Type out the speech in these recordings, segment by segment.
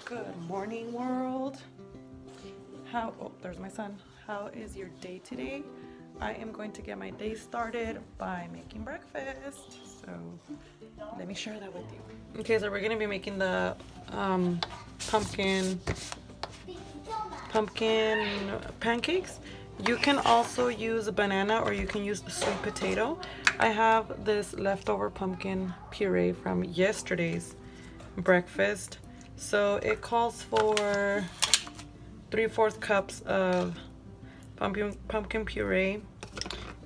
Good morning, world. Oh, there's my son. How is your day today? I am going to get my day started by making breakfast. So let me share that with you. Okay, so we're gonna be making the pumpkin pancakes. You can also use a banana or you can use sweet potato. I have this leftover pumpkin puree from yesterday's breakfast. So it calls for 3/4 cups of pumpkin puree.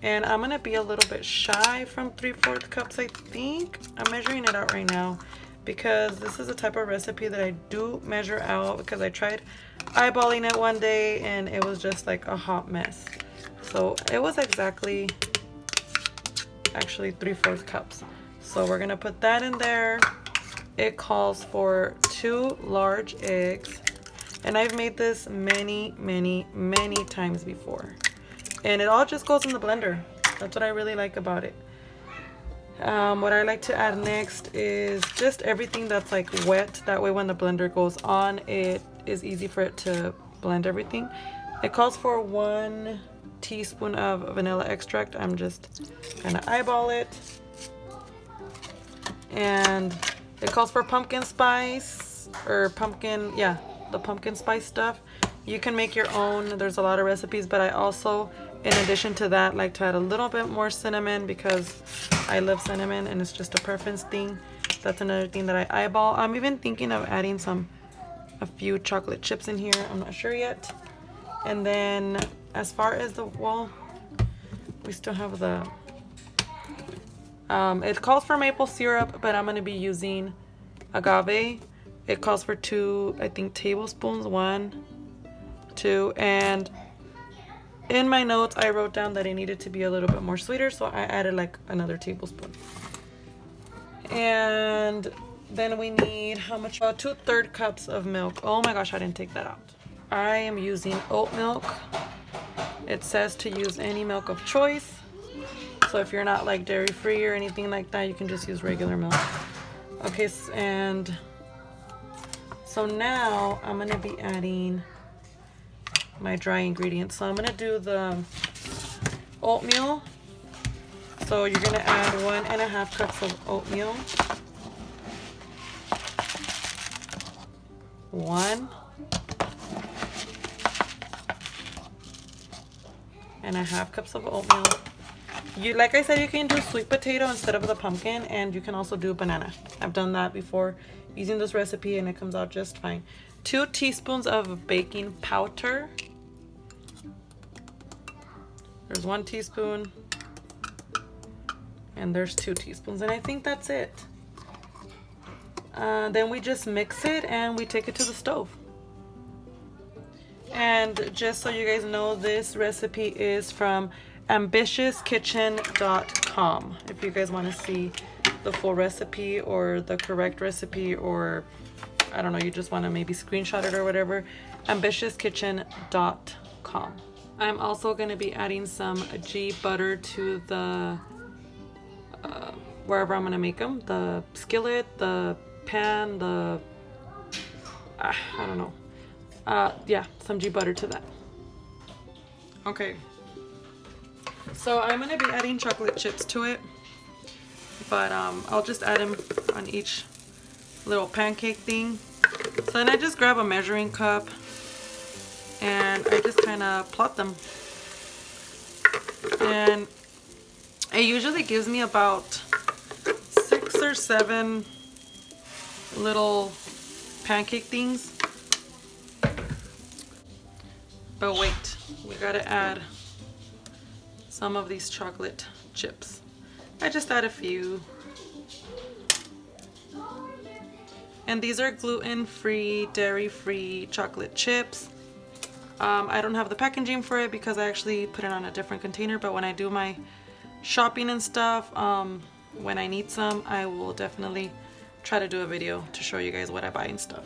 And I'm gonna be a little bit shy from 3/4 cups, I think. I'm measuring it out right now because this is a type of recipe that I do measure out because I tried eyeballing it one day and it was just like a hot mess. So it was actually 3/4 cups. So we're gonna put that in there. It calls for 2 large eggs. And I've made this many times before. And it all just goes in the blender. That's what I really like about it. What I like to add next is just everything that's like wet. That way when the blender goes on, it is easy for it to blend everything. It calls for 1 teaspoon of vanilla extract. I'm just gonna eyeball it. And it calls for pumpkin spice or the pumpkin spice stuff. You can make your own. There's a lot of recipes, but I also, in addition to that, like to add a little bit more cinnamon because I love cinnamon and it's just a preference thing. That's another thing that I eyeball. I'm even thinking of adding a few chocolate chips in here. I'm not sure yet. And then as far as we still have the it calls for maple syrup, but I'm going to be using agave. It calls for 2, I think, tablespoons. 1, 2, and in my notes I wrote down that it needed to be a little bit more sweeter, so I added like another tablespoon. And then we need how much? 2/3 cups of milk. Oh my gosh, I didn't take that out. I am using oat milk. It says to use any milk of choice. So if you're not like dairy free or anything like that, you can just use regular milk. Okay, and so now I'm gonna be adding my dry ingredients. So I'm gonna do the oatmeal. So you're gonna add 1.5 cups of oatmeal. 1.5 cups of oatmeal. Like I said, you can do sweet potato instead of the pumpkin, and you can also do banana. I've done that before using this recipe and it comes out just fine. 2 teaspoons of baking powder. There's 1 teaspoon and there's 2 teaspoons, and I think that's it. Then we just mix it and we take it to the stove. And just so you guys know, this recipe is from ambitiouskitchen.com. If you guys want to see the full recipe or the correct recipe, or I don't know, you just want to maybe screenshot it or whatever, ambitiouskitchen.com. I'm also going to be adding some ghee butter to the wherever I'm going to make them, the skillet, the pan, I don't know, some ghee butter to that. Okay, so I'm going to be adding chocolate chips to it, but I'll just add them on each little pancake thing. So then I just grab a measuring cup and I just kind of plot them. And it usually gives me about 6 or 7 little pancake things. But wait, we gotta add some of these chocolate chips. I just add a few. And these are gluten-free, dairy-free chocolate chips. I don't have the packaging for it because I actually put it on a different container, but when I do my shopping and stuff, when I need some, I will definitely try to do a video to show you guys what I buy and stuff.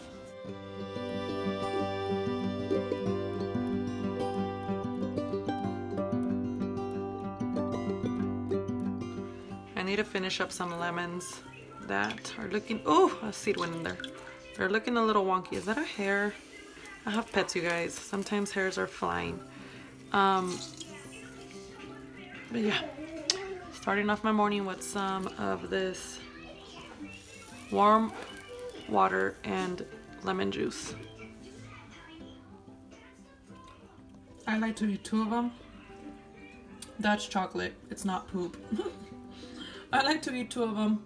I need to finish up some lemons that are looking, oh, a seed went in there. They're looking a little wonky. Is that a hair? I have pets, you guys. Sometimes hairs are flying. But yeah, starting off my morning with some of this warm water and lemon juice. I like to eat 2 of them. That's chocolate. It's not poop. I like to eat 2 of them.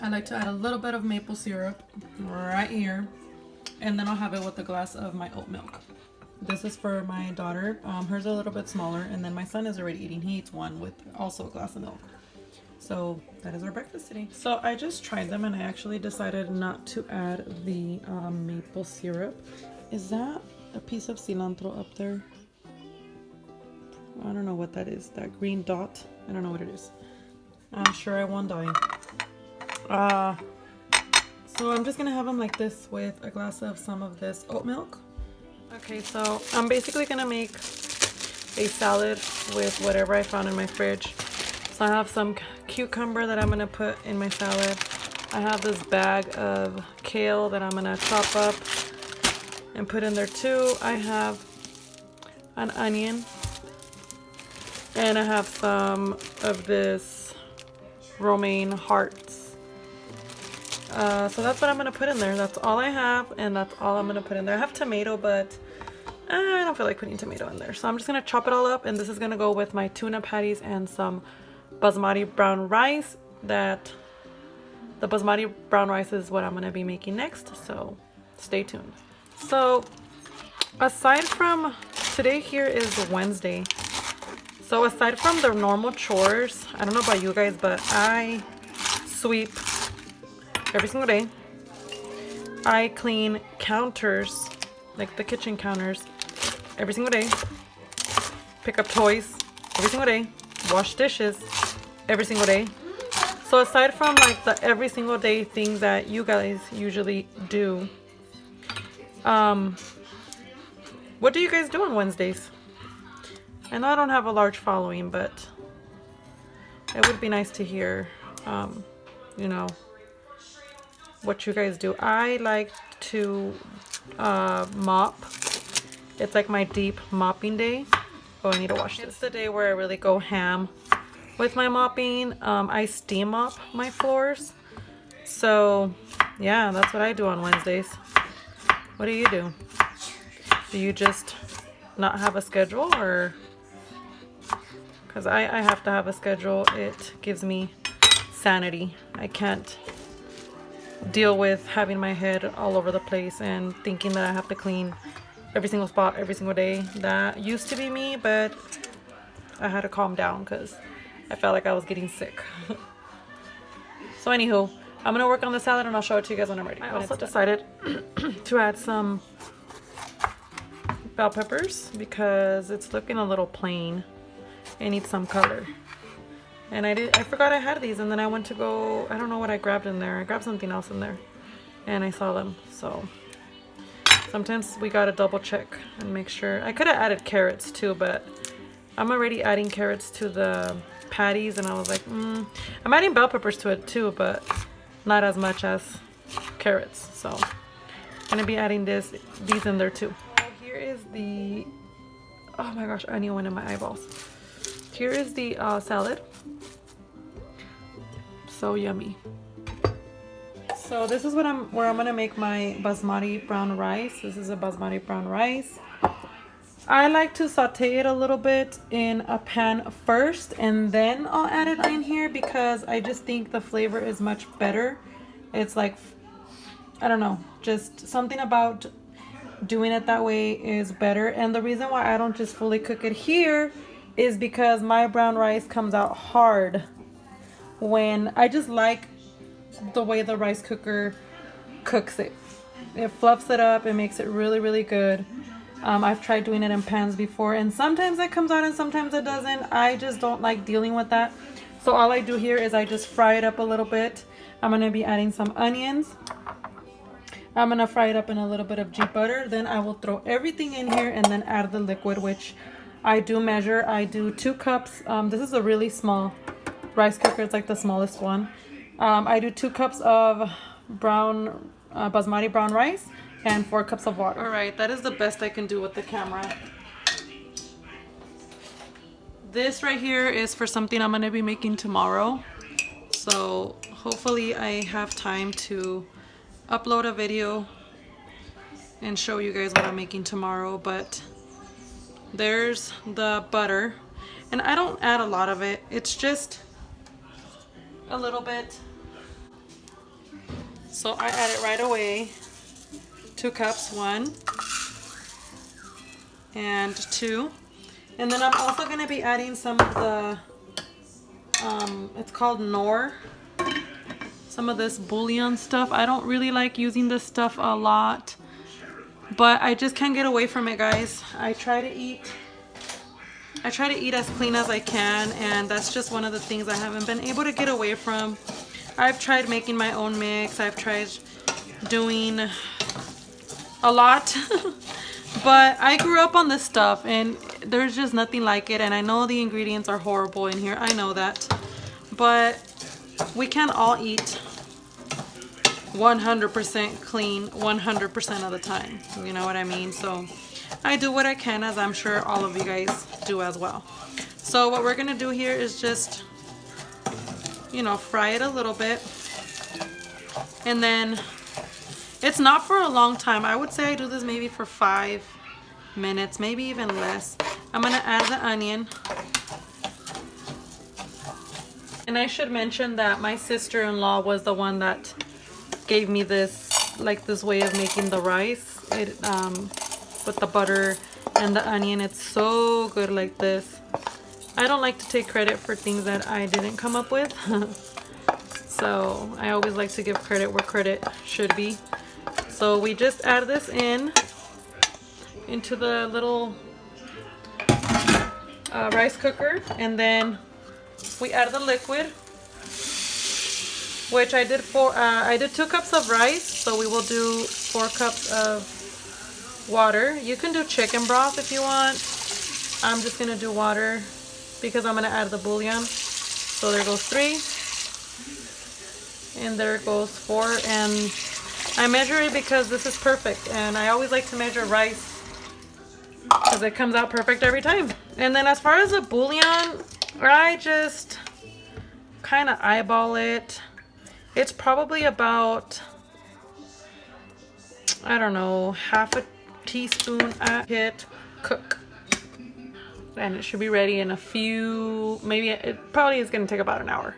I like to add a little bit of maple syrup right here. And then I'll have it with a glass of my oat milk. This is for my daughter. Hers are a little bit smaller. And then my son is already eating. He eats one with also a glass of milk. So that is our breakfast today. So I just tried them and I actually decided not to add the maple syrup. Is that a piece of cilantro up there? I don't know what that is. That green dot. I don't know what it is. I'm sure I won't die. So I'm just gonna have them like this with a glass of some of this oat milk. Okay, so I'm basically gonna make a salad with whatever I found in my fridge. So I have some cucumber that I'm gonna put in my salad. I have this bag of kale that I'm gonna chop up and put in there too. I have an onion and I have some of this romaine hearts. So that's what I'm gonna put in there. That's all I have, and that's all I'm gonna put in there. I have tomato, but I don't feel like putting tomato in there. So I'm just gonna chop it all up, and this is gonna go with my tuna patties and some basmati brown rice. The basmati brown rice is what I'm gonna be making next, so stay tuned. So aside from today, here is Wednesday. So aside from the normal chores, I don't know about you guys, but I sweep every single day. I clean counters, like the kitchen counters, every single day. Pick up toys every single day. Wash dishes every single day. So aside from like the every single day things that you guys usually do, what do you guys do on Wednesdays? I know I don't have a large following, but it would be nice to hear, you know, what you guys do. I like to mop. It's like my deep mopping day. Oh, I need to wash this. It's the day where I really go ham with my mopping. I steam mop my floors. So yeah, that's what I do on Wednesdays. What do you do? Do you just not have a schedule, or? Because I have to have a schedule. It gives me sanity. I can't deal with having my head all over the place and thinking that I have to clean every single spot every single day. That used to be me, but I had to calm down because I felt like I was getting sick. So anywho, I'm gonna work on the salad and I'll show it to you guys when I'm ready. I also decided to add some bell peppers because it's looking a little plain. It needs some color. And I forgot I had these, and then I went to go, I don't know what I grabbed in there. I grabbed something else in there and I saw them. So sometimes we gotta double check and make sure. I could have added carrots too, but I'm already adding carrots to the patties, and I was like, I'm adding bell peppers to it too, but not as much as carrots. So I'm gonna be adding these in there too. Here is the, oh my gosh, I need one in my eyeballs. Here is the salad. So yummy. So this is where I'm gonna make my basmati brown rice. This is a basmati brown rice. I like to saute it a little bit in a pan first, and then I'll add it in here because I just think the flavor is much better. It's like, I don't know, just something about doing it that way is better. And the reason why I don't just fully cook it here is because my brown rice comes out hard when I just like the way the rice cooker cooks it. It fluffs it up. It makes it really, really good. I've tried doing it in pans before, and sometimes it comes out and sometimes it doesn't. I just don't like dealing with that. So all I do here is I just fry it up a little bit. I'm going to be adding some onions. I'm going to fry it up in a little bit of ghee butter. Then I will throw everything in here and then add the liquid, which I do measure. I do 2 cups. This is a really small rice cooker. It's like the smallest one. I do 2 cups of brown basmati brown rice and 4 cups of water. All right, that is the best I can do with the camera. This right here is for something I'm gonna be making tomorrow. So hopefully I have time to upload a video and show you guys what I'm making tomorrow. But there's the butter, and I don't add a lot of it. It's just a little bit. So I add it right away. 2 cups, 1 and 2. And then I'm also going to be adding some of the, it's called Knorr. Some of this bouillon stuff. I don't really like using this stuff a lot, but I just can't get away from it, guys. I try to eat as clean as I can, and that's just one of the things I haven't been able to get away from. I've tried making my own mix. I've tried doing a lot. But I grew up on this stuff and there's just nothing like it. And I know the ingredients are horrible in here. I know that. But we can all eat 100% clean 100% of the time. You know what I mean? So I do what I can, as I'm sure all of you guys do as well. So what we're going to do here is just, you know, fry it a little bit. And then it's not for a long time. I would say I do this maybe for 5 minutes, maybe even less. I'm gonna add the onion. And I should mention that my sister-in-law was the one that gave me this, like this way of making the rice. It with the butter and the onion. It's so good like this. I don't like to take credit for things that I didn't come up with. So I always like to give credit where credit should be. So we just add this into the little rice cooker, and then we add the liquid, which I did 2 cups of rice, so we will do 4 cups of water. You can do chicken broth if you want. I'm just gonna do water because I'm gonna add the bouillon. So there goes 3, and there goes 4, and I measure it because this is perfect, and I always like to measure rice because it comes out perfect every time. And then as far as the bouillon, I just kind of eyeball it. It's probably about, I don't know, half a teaspoon. Hit cook, and it should be ready in a few, maybe it probably is going to take about an hour.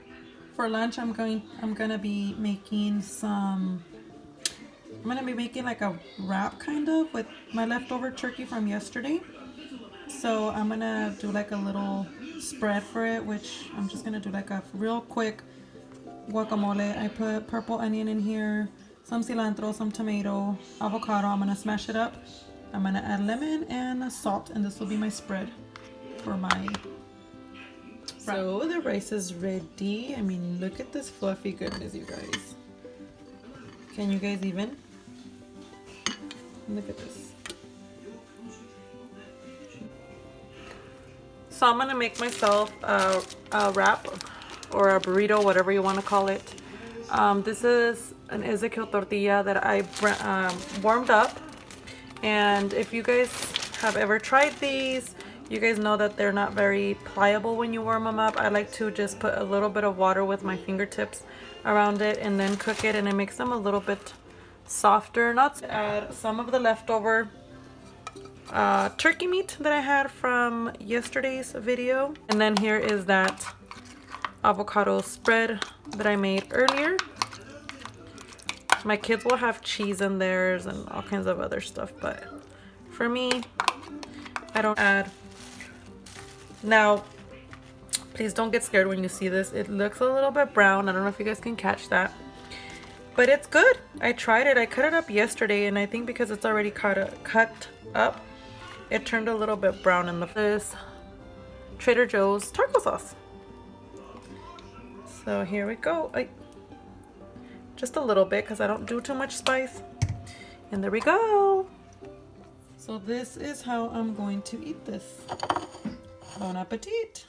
For lunch, I'm gonna be making some. I'm gonna be making like a wrap kind of with my leftover turkey from yesterday. So I'm gonna do like a little spread for it, which I'm just gonna do like a real quick guacamole. I put purple onion in here, some cilantro, some tomato, avocado. I'm gonna smash it up. I'm gonna add lemon and salt, and this will be my spread for my. So the rice is ready. I mean, look at this fluffy goodness, you guys. Can you guys even? Look at this. So I'm gonna make myself a wrap or a burrito, whatever you want to call it. This is an Ezekiel tortilla that I warmed up. And if you guys have ever tried these, you guys know that they're not very pliable when you warm them up. I like to just put a little bit of water with my fingertips around it and then cook it, and it makes them a little bit softer. Not to add some of the leftover turkey meat that I had from yesterday's video. And then here is that avocado spread that I made earlier. My kids will have cheese in theirs and all kinds of other stuff, but for me, I don't add. Now, please don't get scared when you see this. It looks a little bit brown. I don't know if you guys can catch that, but it's good. I tried it. I cut it up yesterday, and I think because it's already cut up, it turned a little bit brown in this Trader Joe's taco sauce. So here we go. Just a little bit because I don't do too much spice. And there we go. So this is how I'm going to eat this. Bon appetit.